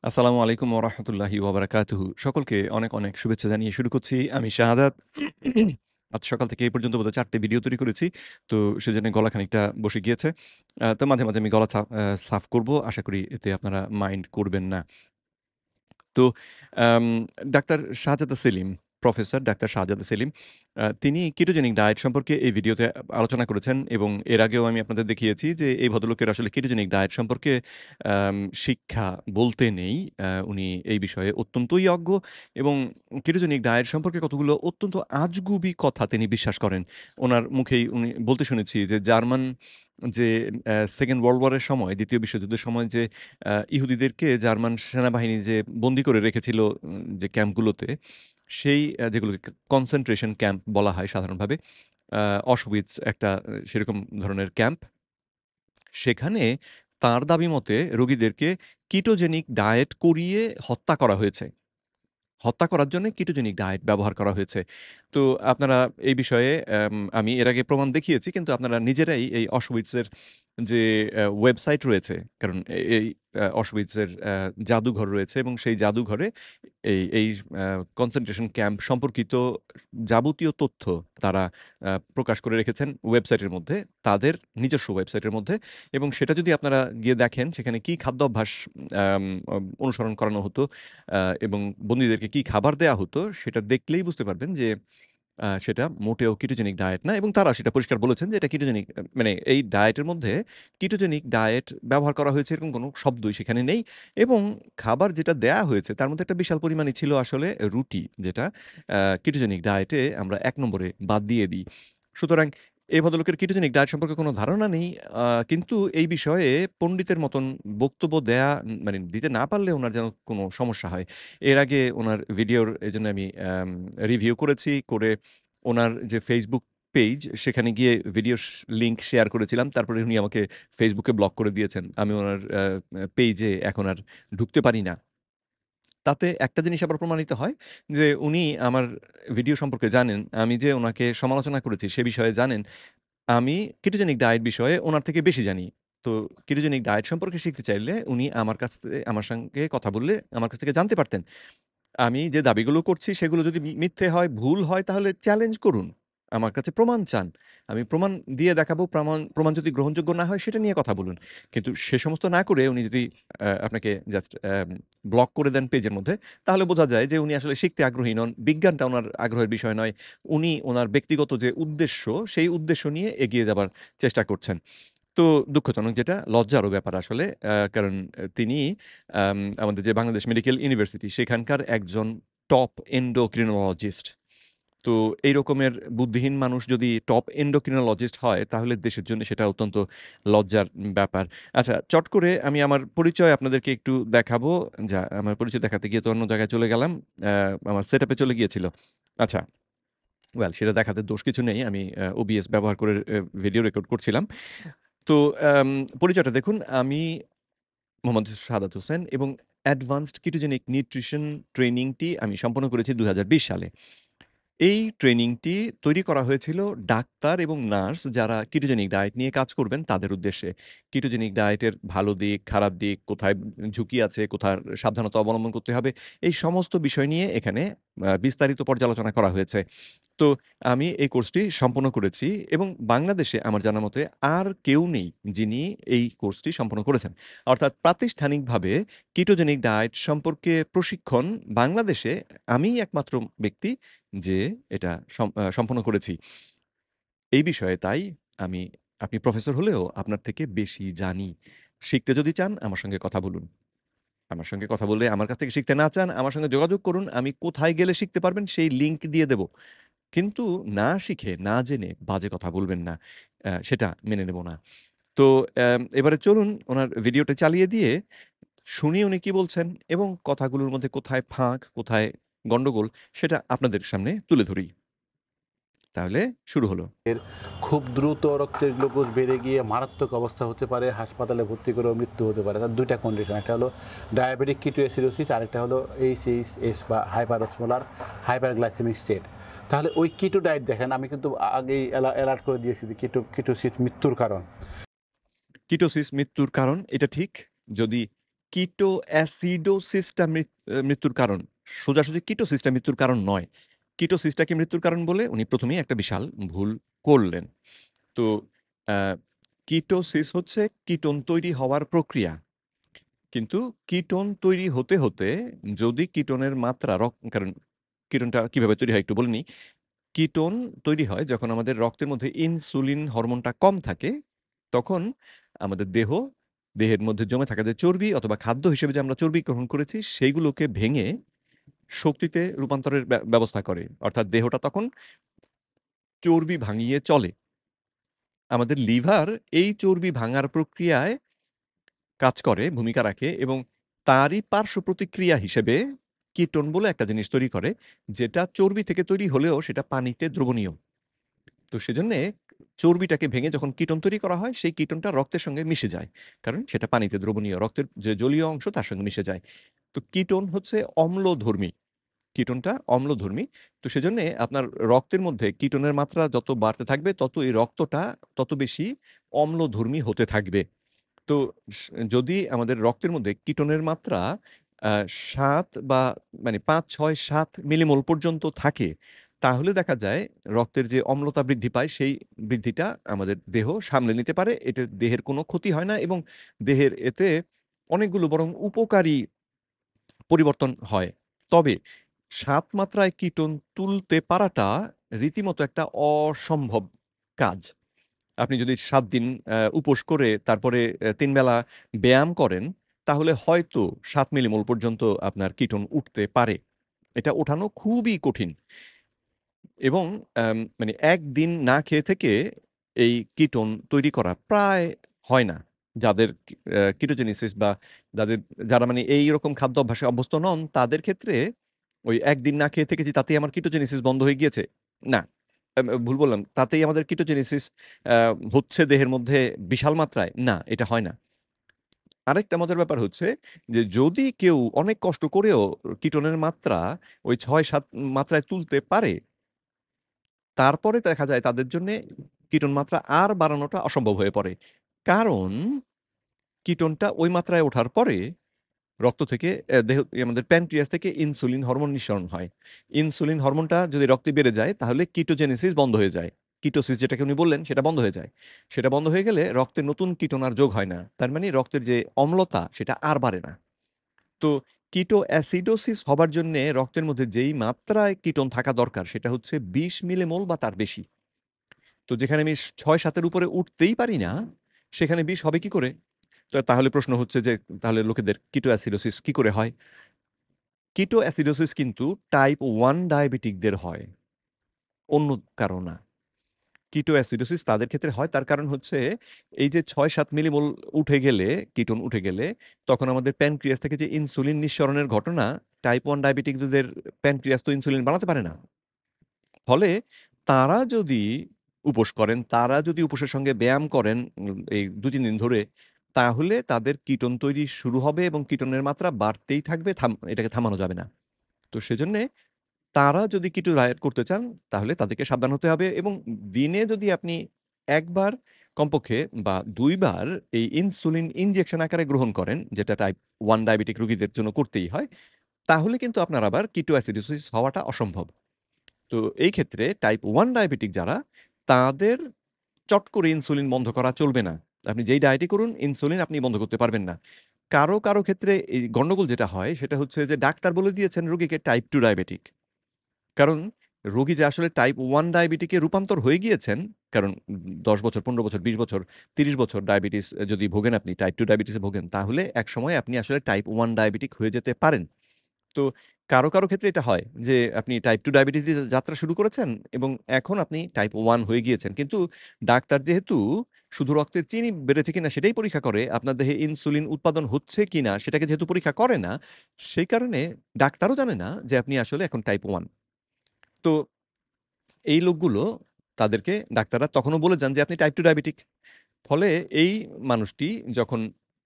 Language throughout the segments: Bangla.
আসসালামু আলাইকুম ওয়া রাহমাতুল্লাহি ওয়া বারাকাতুহু। সকলকে অনেক, অনেক শুভেচ্ছা জানিয়ে শুরু করছি। আমি শাহাদাত। আজ সকাল থেকে এই পর্যন্ত বোধহয় ৪ টে ভিডিও তৈরি করেছি। তো সেজন্য গলা খানিকটা বসে গিয়েছে। তো মাঝে, মাঝে আমি গলা সাফ করব। আশা করি এতে আপনারা মাইন্ড করবেন না। তো আম ডাক্তার শাহজাদা সেলিম, প্রফেসর ডাক্তার শাহজাদা সেলিম তিনি কেটোজেনিক ডায়েট সম্পর্কে এই ভিডিওতে আলোচনা করেছেন এবং এর আগেও আমি আপনাদের দেখিয়েছি যে এই ভদ্রলোকের আসলে কেটোজেনিক ডায়েট সম্পর্কে আম শিক্ষা বলতে নেই। উনি এই বিষয়ে অত্যন্তই অজ্ঞ এবং কেটোজেনিক ডায়েট সম্পর্কে কতগুলো অত্যন্ত আজগুবি কথা তিনি বিশ্বাস করেন। উনার মুখেই উনি বলতে শুনেছি যে জার্মান যে 2nd ওয়ার্ল্ড ওয়ার এর সময় ২য় বিশ্বযুদ্ধের সময় যে ইহুদিদেরকে জার্মান সেনাবাহিনী যে বন্দী করে রেখেছিল যে ক্যাম্পগুলোতে, সেই যেগুলোকে কনসেনট্রেশন ক্যাম্প বলা হয় সাধারণভাবে। আ অশউইটজ একটা সেরকম ধরনের ক্যাম্প। সেখানে তাঁর দাবি মতে রোগীদেরকে কিটোজেনিক ডায়েট করিয়ে হত্যা করা হয়েছে। হত্যা করার জন্য কিটোজেনিক ডায়েট ব্যবহার করা হয়েছে। তো আপনারা এই বিষয়ে আমি এর আগে প্রমাণ দেখিয়েছি। কিন্তু আপনারা নিজেরাই এই অশউইটজের যে ওয়েবসাইট রয়েছে, কারণ এই অশউইটজের জাদুঘর রয়েছে এবং সেই জাদুঘরে এই কনসেনট্রেশন ক্যাম্প সম্পর্কিত যাবতীয় তথ্য তারা প্রকাশ করে রেখেছেন ওয়েবসাইটের মধ্যে, তাদের নিজস্ব ওয়েবসাইটের মধ্যে। এবং সেটা যদি আপনারা গিয়ে দেখেন সেখানে কি খাদ্যাভ্যাস আম অনুসরণ করানো হতো এবং বন্দীদেরকে কি খাবার দেয়া হতো, সেটা দেখলেই বুঝতে পারবেন যে সেটা মোটেও কিটোজেনিক ডায়েট না এবং তারা সেটা পরিষ্কার বলেছেন যে এটা কিটোজেনিক মানে এই ডায়েটের মধ্যে কিটোজেনিক ডায়েট ব্যবহার করা হয়েছে এরকম কোনো শব্দই সেখানে নেই এবং খাবার যেটা দেয়া হয়েছে তার মধ্যে একটা বিশাল পরিমাণই ছিল আসলে রুটি, যেটা কিটোজেনিক ডায়েটে আমরা ১ নম্বরে বাদ দিয়ে দিই। সুতরাং এই ভদ্রলোকের কিটোজেনিক ডায়েট সম্পর্কে কোনো ধারণা নেই। কিন্তু এই বিষয়ে পণ্ডিতের মতন বক্তব্য দেয়া মানে দিতে না পারলে উনার যেন কোনো সমস্যা হয়। এর আগে উনার ভিডিওর এজন্য আমি রিভিউ করেছি। করে উনার যে Facebook পেইজ সেখানে গিয়ে ভিডিও লিংক শেয়ার করেছিলাম। তারপরে উনি আমাকে Facebook এ ব্লক করে দিয়েছেন। আমি উনার পেইজে এখন আর ঢুকতে পারি না। তাতে একটা জিনিস আবার প্রমাণিত হয় যে উনি আমার ভিডিও সম্পর্কে জানেন। আমি যে উনাকে সমালোচনা করেছি সে বিষয়ে জানেন। আমি কেটোজেনিক ডায়েট বিষয়ে উনার থেকে বেশি জানি। তো কেটোজেনিক ডায়েট সম্পর্কে শিখতে চাইলে উনি আমার সঙ্গে কথা বললে আমার কাছ থেকে জানতে পারতেন। আমি যে দাবিগুলো করছি সেগুলো যদি মিথ্যে হয়, ভুল হয় তাহলে চ্যালেঞ্জ করুন। আমার কাছে প্রমাণ চান। আমি প্রমাণ দিয়ে দেখাবো। প্রমাণ যদি গ্রহণযোগ্য না হয় সেটা নিয়ে কথা বলুন। কিন্তু সে সমস্ত না করে উনি যদি আপনাকে জাস্ট ব্লক করে দেন পেজের মধ্যে, তাহলে বোঝা যায় যে উনি আসলে শিখতে আগ্রহী নন। বিজ্ঞানটা উনার আগ্রহের বিষয় নয়। উনি উনার ব্যক্তিগত যে উদ্দেশ্য, সেই উদ্দেশ্য নিয়ে এগিয়ে যাবার চেষ্টা করছেন। তো দুঃখজনক যেটা, লজ্জারও ব্যাপার আসলে। কারণ তিনি আমাদের যে বাংলাদেশ মেডিকেল ইউনিভার্সিটি সেখানকার একজন টপ এন্ডোক্রিনোলজিস্ট। তো এই রকমের বুদ্ধিহীন মানুষ যদি টপ এন্ডোক্রিনোলজিস্ট হয় তাহলে দেশের জন্য সেটা অত্যন্ত লজ্জার ব্যাপার। আচ্ছা, চট করে আমি আমার পরিচয় আপনাদেরকে একটু দেখাবো। আমার পরিচয় দেখাতে গিয়ে তো অন্য জায়গায় চলে গেলাম। আমার সেটআপে চলে গিয়েছিল। আচ্ছা, সেটা দেখাতে দোষ কিছু নেই। আমি OBS ব্যবহার করে ভিডিও রেকর্ড করছিলাম। তো পরিচয়টা দেখুন, আমি মোহাম্মদ সাদাত হোসেন এবং অ্যাডভান্সড কিটোজেনিক নিউট্রিশন ট্রেনিংটি আমি সম্পন্ন করেছি ২০২০ সালে। এই ট্রেনিংটি তৈরি করা হয়েছিল ডাক্তার এবং নার্স যারা কিটোজেনিক ডায়েট নিয়ে কাজ করবেন তাদের উদ্দেশ্যে। কিটোজেনিক ডায়েটের ভালো দিক, খারাপ দিক, কোথায় ঝুঁকি আছে, কোথায় সাবধানতা অবলম্বন করতে হবে, এই সমস্ত বিষয় নিয়ে এখানে বিস্তারিত পর্যালোচনা করা হয়েছে। তো আমি এই কোর্সটি সম্পন্ন করেছি এবং বাংলাদেশে আমার জানা মতে আর কেউ নেই যিনি এই কোর্সটি সম্পন্ন করেছেন। অর্থাৎ প্রাতিষ্ঠানিকভাবে কিটোজেনিক ডায়েট সম্পর্কে প্রশিক্ষণ বাংলাদেশে আমিই একমাত্র ব্যক্তি যে এটা সম্পন্ন করেছি। এই বিষয়ে তাই আমি আপনি প্রফেসর হলেও আপনার থেকে বেশি জানি। শিখতে যদি চান আমার সঙ্গে কথা বলুন। আমার সঙ্গে কথা বললে আমার কাছ থেকে শিখতে না চান, আমার সঙ্গে যোগাযোগ করুন। আমি কোথায় গেলে শিখতে পারবেন সেই লিংক দিয়ে দেব। কিন্তু না শিখে, না জেনে বাজে কথা বলবেন না। সেটা মেনে নেব না। তো এবারে চলুন উনার ভিডিওটা চালিয়ে দিয়ে শুনি উনি কি বলছেন এবং কথাগুলোর মধ্যে কোথায় ফাঁক, কোথায় গন্ডগোল সেটা আপনাদের সামনে তুলে ধরি। তাহলে শুরু হলো। এর খুব দ্রুত রক্তের গ্লুকোজ বেড়ে গিয়ে মারাত্মক অবস্থা হতে পারে, হাসপাতালে ভর্তি করেও মৃত্যু হতে পারে। তার ২ টা কন্ডিশন। একটা হলো ডায়াবেটিক কিটোএসিডোসিস, আরেকটা হলো এইচএইচএস বা হাইপারঅসমোলার হাইপারগ্লাইসেমিক স্টেট। তাহলে ওই কিটো ডায়েট দেখেন, আমি কিন্তু আগেই অ্যালার্ট করে দিয়েছি যে কিটোসিস মৃত্যুর কারণ। কিটোসিস মৃত্যুর কারণ এটা ঠিক। যদি কিটোঅ্যাসিডোসিসটা মৃত্যুর কারণ। সোজাসুজি কিটোসিসটা মৃত্যুর কারণ নয়। কিটোসিসটাকে মৃত্যুর কারণ বলে উনি ১ম এই একটা বিশাল ভুল করলেন। তো অ্যা কিটোসিস হচ্ছে কিটোন তৈরি হওয়ার প্রক্রিয়া। কিন্তু কিটোন তৈরি হতে, হতে যদি কিটোনের মাত্রা কারণ কিটোনটা কিভাবে তৈরি হয় একটু বলে নিই। কিটোন তৈরি হয় যখন আমাদের রক্তের মধ্যে ইনসুলিন হরমোনটা কম থাকে, তখন আমাদের দেহের মধ্যে জমে থাকা যে চর্বি অথবা খাদ্য হিসেবে যে আমরা চর্বি গ্রহণ করেছি, সেইগুলোকে ভেঙে শক্তিতে রূপান্তরের ব্যবস্থা করে। অর্থাৎ দেহটা তখন চর্বি ভাঙিয়ে চলে। আমাদের লিভার এই চর্বি ভাঙার প্রক্রিয়ায় কাজ করে, ভূমিকা রাখে এবং তারই পার্শ্ব প্রতিক্রিয়া হিসেবে কিটোন বলে একটা জিনিস তৈরি করে, যেটা চর্বি থেকে তৈরি হলেও সেটা পানিতে দ্রবণীয়। তো সেজন্যে চর্বিটাকে ভেঙে যখন কিটোন তৈরি করা হয়, সেই কিটোনটা রক্তের সঙ্গে মিশে যায়। কারণ সেটা পানিতে দ্রবণীয়। রক্তের যে জলীয় অংশ তার সঙ্গে মিশে যায়। তো কিটোন হচ্ছে অম্লধর্মী। কিটোনটা অম্লধর্মী। তো সেজন্যে আপনার রক্তের মধ্যে কিটোনের মাত্রা যত বাড়তে থাকবে, তত এই রক্তটা তত বেশি অম্লধর্মী হতে থাকবে। তো স যদি আমাদের রক্তের মধ্যে কিটোনের মাত্রা আ ৭ বা মানে ৫, ৬, ৭ মিলিমোল পর্যন্ত থাকে, তাহলে দেখা যায় রক্তের যে অম্লতা বৃদ্ধি পায়, সেই বৃদ্ধিটা আমাদের দেহ সামলে নিতে পারে। এতে দেহের কোনো ক্ষতি হয় না এবং দেহের এতে অনেকগুলো বরং উপকারী পরিবর্তন হয়। তবে ৭ মাত্রায় কিটোন তুলতে পারাটা রীতিমতো একটা অসম্ভব কাজ। আপনি যদি ৭ দিন উপোস করে তারপরে ৩ বেলা ব্যায়াম করেন, তাহলে হয়তো ৭ মিলিমোল পর্যন্ত আপনার কিটোন উঠতে পারে। এটা ওঠানো খুবই কঠিন এবং মানে ১ দিন না খেয়ে থেকে এই কিটোন তৈরি করা প্রায় হয় না। যাদের কিটোজেনেসিস বা যারা মানে এইরকম খাদ্য অভ্যাসে অভ্যস্ত নন, তাদের ক্ষেত্রে ওই ১ দিন না খেয়ে থেকেছি তাতেই আমার কিটোজেনেসিস বন্ধ হয়ে গিয়েছে। না, ভুল বললাম। তাতেই আমাদের কিটোজেনেসিস আ হচ্ছে দেহের মধ্যে বিশাল মাত্রায়। না, এটা হয় না। আরেকটা মজার ব্যাপার হচ্ছে যে যদি কেউ অনেক কষ্ট করেও কিটোনের মাত্রা ওই ৬-৭ মাত্রায় তুলতে পারে, তারপরে দেখা যায় তাদের জন্যে কিটোন মাত্রা আর বাড়ানোটা অসম্ভব হয়ে পড়ে। কারণ কিটোনটা ওই মাত্রায় ওঠার পরে রক্ত থেকে আমাদের প্যানক্রিয়াস থেকে ইনসুলিন হরমোন নিঃসরণ হয়। ইনসুলিন হরমোনটা যদি রক্তে বেড়ে যায় তাহলে কিটোজেনেসিস বন্ধ হয়ে যায়। কিটোসিস যেটাকে উনি বললেন সেটা বন্ধ হয়ে যায়। সেটা বন্ধ হয়ে গেলে রক্তে নতুন কিটোন আর যোগ হয় না। তার মানে রক্তের যে অম্লতা সেটা আর বাড়ে না। তো কিটোঅ্যাসিডোসিস হবার জন্যে রক্তের মধ্যে যেই মাত্রায় কিটোন থাকা দরকার সেটা হচ্ছে ২০ মিলিমোল বা তার বেশি। তো যেখানে আমি ৬-৭ এর উপরে উঠতেই পারি না, সেখানে ২০ হবে কি করে? তাহলে প্রশ্ন হচ্ছে যে তাহলে লোকেদের কিটোঅ্যাসিডোসিস কি করে হয়? কিটোঅ্যাসিডোসিস কিন্তু টাইপ 1 ডায়াবেটিকদের হয়। অন্য কারো না। কিটোঅ্যাসিডোসিস তাদের ক্ষেত্রে হয় তার কারণ হচ্ছে এই যে ৬-৭ মিলিমোল উঠে গেলে, কিটোন উঠে গেলে তখন আমাদের প্যানক্রিয়াস থেকে যে ইনসুলিন নিঃসরণের ঘটনা টাইপ ১ ডায়াবেটিকদের প্যানক্রিয়াস তো ইনসুলিন বানাতে পারে না। ফলে তারা যদি উপোস করেন, তারা যদি উপোসের সঙ্গে ব্যায়াম করেন এই ২-৩ দিন ধরে, তাহলে তাদের কিটোন তৈরি শুরু হবে এবং কিটোনের মাত্রা বাড়তেই থাকবে। এটাকে থামানো যাবে না। তো সেজন্যে তারা যদি কিটো ডায়েট করতে চান, তাহলে তাদেরকে সাবধান হতে হবে এবং দিনে যদি আপনি ১ বার কমপক্ষে বা ২ বার এই ইনসুলিন ইনজেকশন আকারে গ্রহণ করেন, যেটা টাইপ 1 ডায়াবেটিক রোগীদের জন্য করতেই হয়, তাহলে কিন্তু আপনার আবার কিটো অ্যাসিডোসিস হওয়াটা অসম্ভব। তো এই ক্ষেত্রে টাইপ 1 ডায়াবেটিক যারা, তাদের চট করে ইনসুলিন বন্ধ করা চলবে না। আপনি যেই ডায়েটই করুন, ইনসুলিন আপনি বন্ধ করতে পারবেন না। কারো ক্ষেত্রে এই গন্ডগোল যেটা হয়, সেটা হচ্ছে যে ডাক্তার বলে দিয়েছেন রোগীকে টাইপ 2 ডায়াবেটিক। কারণ রোগী যে আসলে টাইপ 1 ডায়াবেটিকে রূপান্তর হয়ে গিয়েছেন, কারণ ১০ বছর, ১৫ বছর, ২০ বছর, ৩০ বছর ডায়াবেটিস যদি ভোগেন আপনি, টাইপ 2 ডায়াবেটিসে ভোগেন, তাহলে একসময় আপনি আসলে টাইপ 1 ডায়াবেটিক হয়ে যেতে পারেন। তো কারো ক্ষেত্রে এটা হয় যে আপনি টাইপ 2 ডায়াবেটিস দিয়ে যাত্রা শুরু করেছেন এবং এখন আপনি টাইপ 1 হয়ে গিয়েছেন। কিন্তু ডাক্তার যেহেতু শুধু রক্তের চিনি বেড়েছে কিনা সেটাই পরীক্ষা করে, আপনার দেহে ইনসুলিন উৎপাদন হচ্ছে কিনা সেটাকে যেহেতু পরীক্ষা করে না, সেই কারণে ডাক্তারও জানে না যে আপনি আসলে এখন টাইপ 1। তো এই লোকগুলো তাদেরকে ডাক্তাররা তখনও বলে যান যে আপনি টাইপ 2 ডায়াবেটিক। ফলে এই মানুষটি যখন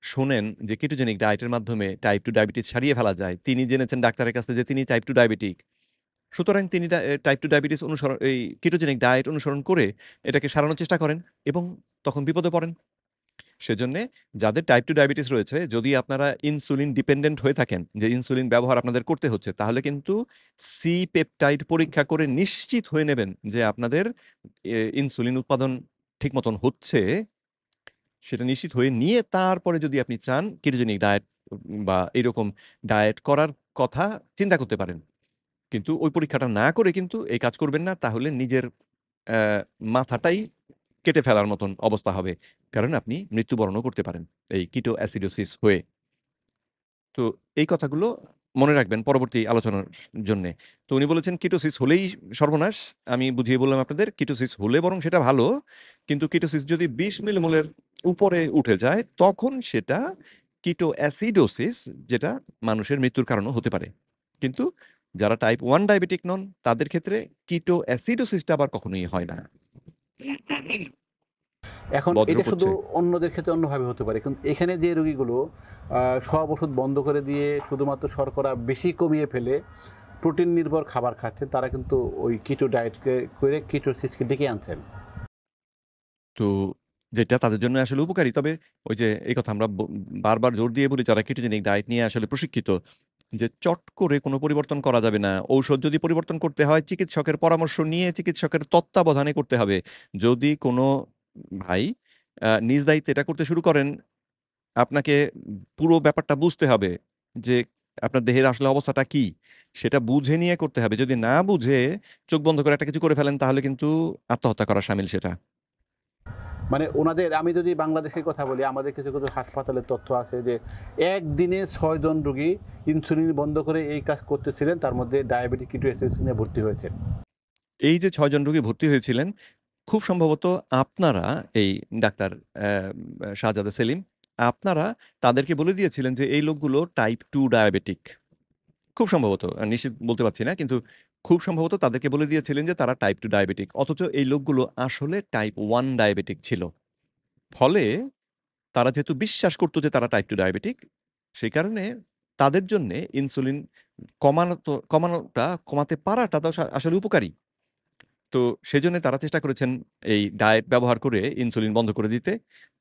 শোনেন যে কেটোজেনিক ডায়েটের মাধ্যমে টাইপ 2 ডায়াবেটিস সারিয়ে ফেলা যায়, তিনি জেনেছেন ডাক্তারের কাছ থেকে যে তিনি টাইপ 2 ডায়াবেটিক। সুতরাং তিনি টাইপ 2 ডায়াবেটিস এই কেটোজেনিক ডায়েট অনুসরণ করে এটাকে সারানোর চেষ্টা করেন এবং তখন বিপদে পড়েন। সেজন্যে যাদের টাইপ 2 ডায়াবেটিস রয়েছে, যদি আপনারা ইনসুলিন ডিপেন্ডেন্ট হয়ে থাকেন, যে ইনসুলিন ব্যবহার আপনাদের করতে হচ্ছে, তাহলে কিন্তু C-পেপটাইড পরীক্ষা করে নিশ্চিত হয়ে নেবেন যে আপনাদের ইনসুলিন উৎপাদন ঠিক মতন হচ্ছে, সেটা নিশ্চিত হয়ে নিয়ে তারপরে যদি আপনি চান কেটোজেনিক ডায়েট বা এরকম ডায়েট করার কথা চিন্তা করতে পারেন। কিন্তু ওই পরীক্ষাটা না করে কিন্তু এই কাজ করবেন না। তাহলে নিজের অ্যা মাথাটাই কেটে ফেলার মতন অবস্থা হবে। কারণ আপনি মৃত্যুবরণও করতে পারেন এই কিটো অ্যাসিডোসিস হয়ে। তো এই কথাগুলো মনে রাখবেন পরবর্তী আলোচনার জন্যে। তো উনি বলেছেন কিটোসিস হলেই সর্বনাশ। আমি বুঝিয়ে বললাম আপনাদের কিটোসিস হলে বরং সেটা ভালো। কিন্তু কিটোসিস যদি ২০ মিলিমোলের উপরে উঠে যায় তখন সেটা কিটো অ্যাসিডোসিস, যেটা মানুষের মৃত্যুর কারণও হতে পারে। কিন্তু যারা টাইপ 1 ডায়াবেটিক নন তাদের ক্ষেত্রে কিটো অ্যাসিডোসিসটা আবার কখনোই হয় না। এখন বজ্র এটা শুধু পড়ছে। অন্যদের ক্ষেত্রে অন্যভাবে হতে পারে, কিন্তু এখানে যে রোগীগুলো সব ওষুধ বন্ধ করে দিয়ে শুধুমাত্র শর্করা বেশি কমিয়ে ফেলে প্রোটিন নির্ভর খাবার খাচ্ছেন, তারা কিন্তু ওই কিটো ডায়েটকে করে কিটোসিসকে ডেকে আনছেন। তো যেটা তাদের জন্য আসলে উপকারী। তবে ওই যে এই কথা আমরা বারবার জোর দিয়ে বলি যারা কেটোজেনিক ডায়েট নিয়ে আসলে প্রশিক্ষিত, যে চট করে কোনো পরিবর্তন করা যাবে না। ঔষধ যদি পরিবর্তন করতে হয় চিকিৎসকের পরামর্শ নিয়ে চিকিৎসকের তত্ত্বাবধানে করতে হবে। যদি কোনো ভাই নিজ দায়িত্বে এটা করতে শুরু করেন, আপনাকে পুরো ব্যাপারটা বুঝতে হবে যে আপনার দেহের আসলে অবস্থাটা কি? সেটা বুঝে নিয়ে করতে হবে। যদি না বুঝে চোখ বন্ধ করে একটা কিছু করে ফেলেন তাহলে কিন্তু আত্মহত্যা করা শামিল সেটা। মানে ওনাদের, আমি যদি বাংলাদেশের কথা বলি, আমাদের কিছু কিছু হাসপাতালের তথ্য আছে যে একদিনে ৬ জন রোগী ইনসুলিন বন্ধ করে এই কাজ করতেছিলেন, তার মধ্যে ডায়াবেটিক কিটোএসিডোসিস নিয়ে ভর্তি হয়েছেন। এই যে ৬ জন রোগী ভর্তি হয়েছিলেন, খুব সম্ভবত আপনারা এই ডাক্তার শাহজাদা সেলিম, আপনারা তাদেরকে বলে দিয়েছিলেন যে এই লোকগুলো টাইপ 2 ডায়াবেটিক। খুব সম্ভবত, নিশ্চিত বলতে পারছি না। কিন্তু খুব সম্ভবত তাদেরকে বলে দিয়েছিলেন যে তারা টাইপ 2 ডায়াবেটিক। অথচ এই লোকগুলো আসলে টাইপ 1 ডায়াবেটিক ছিল। ফলে তারা যেহেতু বিশ্বাস করত যে তারা টাইপ 2 ডায়াবেটিক, সেই কারণে তাদের জন্যে ইনসুলিন কমানোটা কমাতে পারাটা তো আসলে উপকারী। তো সেজন্য তারা চেষ্টা করেছেন এই ডায়েট ব্যবহার করে ইনসুলিন বন্ধ করে দিতে।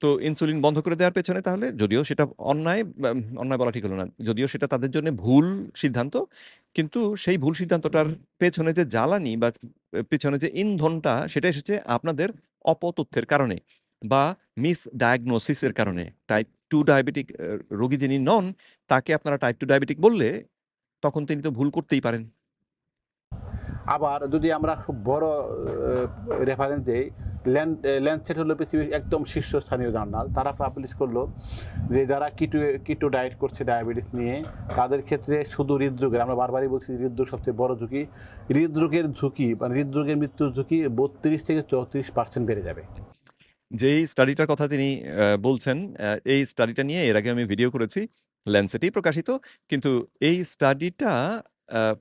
তো ইনসুলিন বন্ধ করে দেওয়ার পেছনে তাহলে যদিও সেটা অন্যায়, অন্যায় বলা ঠিক হলো না। যদিও সেটা তাদের জন্য ভুল সিদ্ধান্ত। কিন্তু সেই ভুল সিদ্ধান্তটার পেছনে যে জ্বালানি বা পেছনে যে ইন্ধনটা সেটা এসেছে আপনাদের অপতথ্যের কারণে বা মিসডায়াগনোসিস এর কারণে। টাইপ 2 ডায়াবেটিক রোগী যিনি নন তাকে আপনারা টাইপ 2 ডায়াবেটিক বললে তখন তিনি তো ভুল করতেই পারেন। আবার যদি আমরা খুব বড় রেফারেন্স দেই, ল্যান্ডসেট হলো পৃথিবীর একদম শীর্ষস্থানীয় জার্নাল। তারা পাবলিশ করলো যে যারা কিটো ডায়েট করছে ডায়াবেটিস নিয়ে, তাদের ক্ষেত্রে শুধু হৃদরোগের, আমরা বারবারই বলছি হৃদরোগ সবচেয়ে বড় ঝুঁকি, হৃদরোগের ঝুঁকি মানে হৃদরোগের মৃত্যুর ঝুঁকি ৩২ থেকে ৩৪% বেড়ে যাবে। যেই স্টাডিটার কথা তিনি বলছেন, এই স্টাডিটা নিয়ে এর আগে আমি ভিডিও করেছি। ল্যান্সেটেই প্রকাশিত। কিন্তু এই স্টাডিটা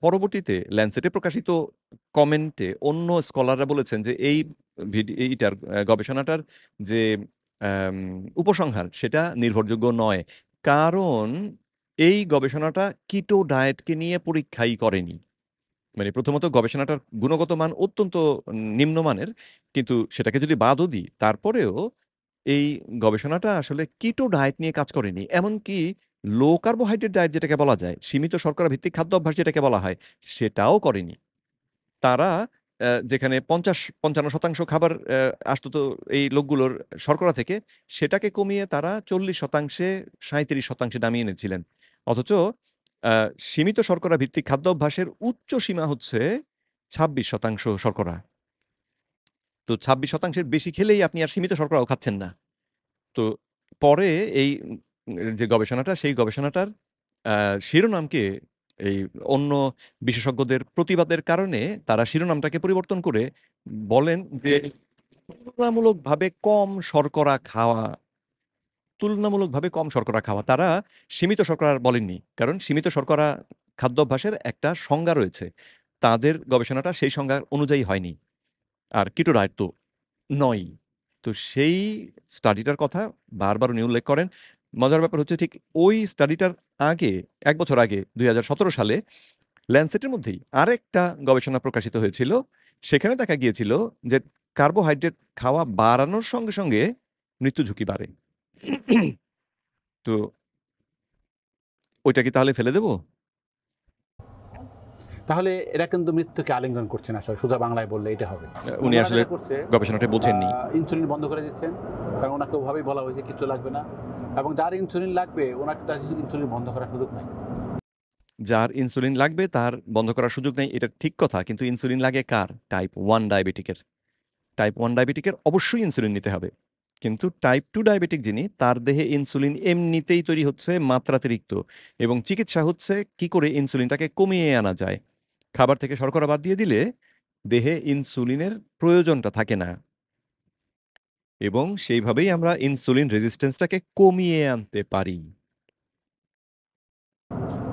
পরবর্তীতে ল্যান্সেটে প্রকাশিত কমেন্টে অন্য স্কলাররা বলেছেন যে এই এইটার গবেষণাটার যে অ্যাম উপসংহার সেটা নির্ভরযোগ্য নয়। কারণ এই গবেষণাটা কিটো ডায়েটকে নিয়ে পরীক্ষাই করেনি। মানে প্রথমত গবেষণাটার গুণগত মান অত্যন্ত নিম্নমানের। কিন্তু সেটাকে যদি বাদও দিই, তারপরেও এই গবেষণাটা আসলে কিটো ডায়েট নিয়ে কাজ করেনি। এমনকি লো কার্বোহাইড্রেট ডায়েট যেটাকে বলা যায়, সীমিত শর্করা ভিত্তিক খাদ্য অভ্যাস যেটাকে বলা হয়, সেটাও করেনি। তারা যেখানে ৫৫% খাবার আসতো তো এই লোকগুলোর শর্করা থেকে, সেটাকে কমিয়ে তারা ৪০% ৩৭% নামিয়ে এনেছিলেন। অথচ আ সীমিত শর্করা ভিত্তিক খাদ্যাভ্যাসের উচ্চ সীমা হচ্ছে ২৬% শর্করা। তো ২৬% এর বেশি খেলেই আপনি আর সীমিত শর্করাও খাচ্ছেন না। তো পরে এই যে গবেষণাটা, সেই গবেষণাটার আ শিরোনামকে এই অন্য বিশেষজ্ঞদের প্রতিবাদের কারণে তারা শিরোনামটাকে পরিবর্তন করে বলেন যে, তুলনামূলকভাবে কম শর্করা খাওয়া, তুলনামূলকভাবে কম শর্করা খাওয়া। তারা সীমিত শর্করা আর বলেননি। কারণ সীমিত শর্করা খাদ্যাভ্যাসের একটা সংজ্ঞা রয়েছে। তাদের গবেষণাটা সেই সংজ্ঞা অনুযায়ী হয়নি। আর কিটো ডায়েট তো নয়ই। তো সেই স্টাডিটার কথা বারবার উনি উল্লেখ করেন। মজার ব্যাপার হচ্ছে ঠিক ওই স্টাডিটার আগে ১ বছর আগে ২০১৭ সালে ল্যান্সেটের মধ্যেই আরেকটা গবেষণা প্রকাশিত হয়েছিল। সেখানে দেখা গিয়েছিল যে কার্বোহাইড্রেট খাওয়া বাড়ানোর সঙ্গে, সঙ্গে মৃত্যু ঝুঁকি বাড়ে। তো ওইটা কি তাহলে ফেলে দেব? তাহলে এরা কিন্তু মৃত্যুকে আলিঙ্গন করছে না, সোজা বাংলায় বললে এটা হবে। উনি ওনারা আসলে যেটা করছে, গবেষণাটা বোঝেননি। ইনসুলিন বন্ধ করে দিচ্ছেন, কারণ ওনাকে ওভাবেই বলা হয়েছে কিছু লাগবে না, এবং যার ইনসুলিন লাগবে ওনাকে তার ইনসুলিন বন্ধ করার সুযোগ নাই। যার ইনসুলিন লাগবে তার বন্ধ করার সুযোগ নেই, এটা ঠিক কথা। কিন্তু ইনসুলিন লাগে কার? টাইপ 1 ডায়াবেটিকের। টাইপ 1 ডায়াবেটিকের অবশ্যই ইনসুলিন নিতে হবে। কিন্তু টাইপ 2 ডায়াবেটিক যিনি, তার দেহে ইনসুলিন এমনিতেই তৈরি হচ্ছে মাত্রাতিরিক্ত, এবং চিকিৎসা হচ্ছে কি করে ইনসুলিনটাকে কমিয়ে আনা যায়। খাবার থেকে শর্করা বাদ দিয়ে দিলে দেহে ইনসুলিনের প্রয়োজনটা থাকে না, এবং সেইভাবেই আমরা ইনসুলিন রেজিস্ট্যান্সটাকে কমিয়ে আনতে পারি।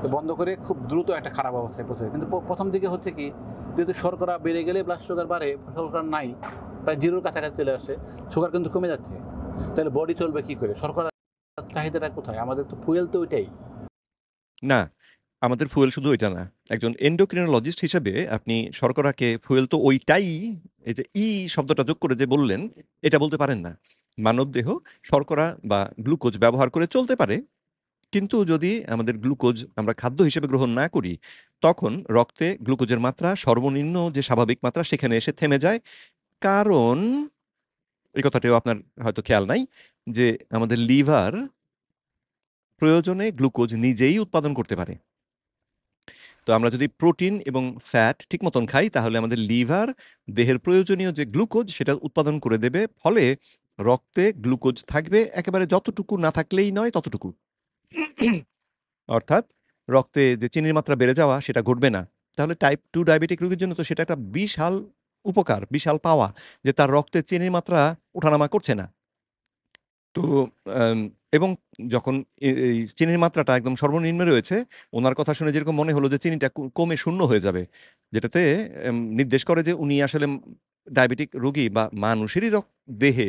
তো বন্ধ করে খুব দ্রুত একটা খারাপ অবস্থায় পৌঁছে যায়। কিন্তু প্রথম দিকে হচ্ছে কি, যেহেতু শর্করা বেড়ে গেলে ব্লাড সুগার বাড়ে, শর্করা নাই, প্রায় জিরোর কাছাকাছি চলে আসে, সুগার কিন্তু কমে যাচ্ছে। তাহলে বডি চলবে কি করে? শর্করার চাহিদাটা কোথায়? আমাদের তো ফুয়েল তো ওইটাই। না, আমাদের ফুয়েল শুধু ওইটা না। একজন এন্ডোক্রিনোলজিস্ট হিসেবে আপনি শর্করাকে ফুয়েল তো ওইটাই, এই যে শব্দটা যোগ করে যে বললেন, এটা বলতে পারেন না। মানবদেহ শর্করা বা গ্লুকোজ ব্যবহার করে চলতে পারে। কিন্তু যদি আমাদের গ্লুকোজ আমরা খাদ্য হিসেবে গ্রহণ না করি, তখন রক্তে গ্লুকোজের মাত্রা সর্বনিম্ন যে স্বাভাবিক মাত্রা সেখানে এসে থেমে যায়। কারণ এই কথাটিও আপনার হয়তো খেয়াল নাই যে আমাদের লিভার প্রয়োজনে গ্লুকোজ নিজেই উৎপাদন করতে পারে। তো আমরা যদি প্রোটিন এবং ফ্যাট ঠিক মতন খাই, তাহলে আমাদের লিভার দেহের প্রয়োজনীয় যে গ্লুকোজ সেটা উৎপাদন করে দেবে। ফলে রক্তে গ্লুকোজ থাকবে, একেবারে যতটুকু না থাকলেই নয় ততটুকু। অর্থাৎ রক্তে যে চিনির মাত্রা বেড়ে যাওয়া সেটা ঘটবে না। তাহলে টাইপ 2 ডায়াবেটিক রোগীর জন্য তো সেটা একটা বিশাল উপকার, বিশাল পাওয়া, যে তার রক্তে চিনির মাত্রা ওঠানামা করছে না। তো আম এবং যখন এই চিনির মাত্রাটা একদম সর্বনিম্নে রয়েছে, উনার কথা শুনে যেরকম মনে হলো যে চিনিটা কমে শূন্য হয়ে যাবে। যেটাতে নির্দেশ করে যে উনি আসলে ডায়াবেটিক রোগী বা মানুষেরই দেহে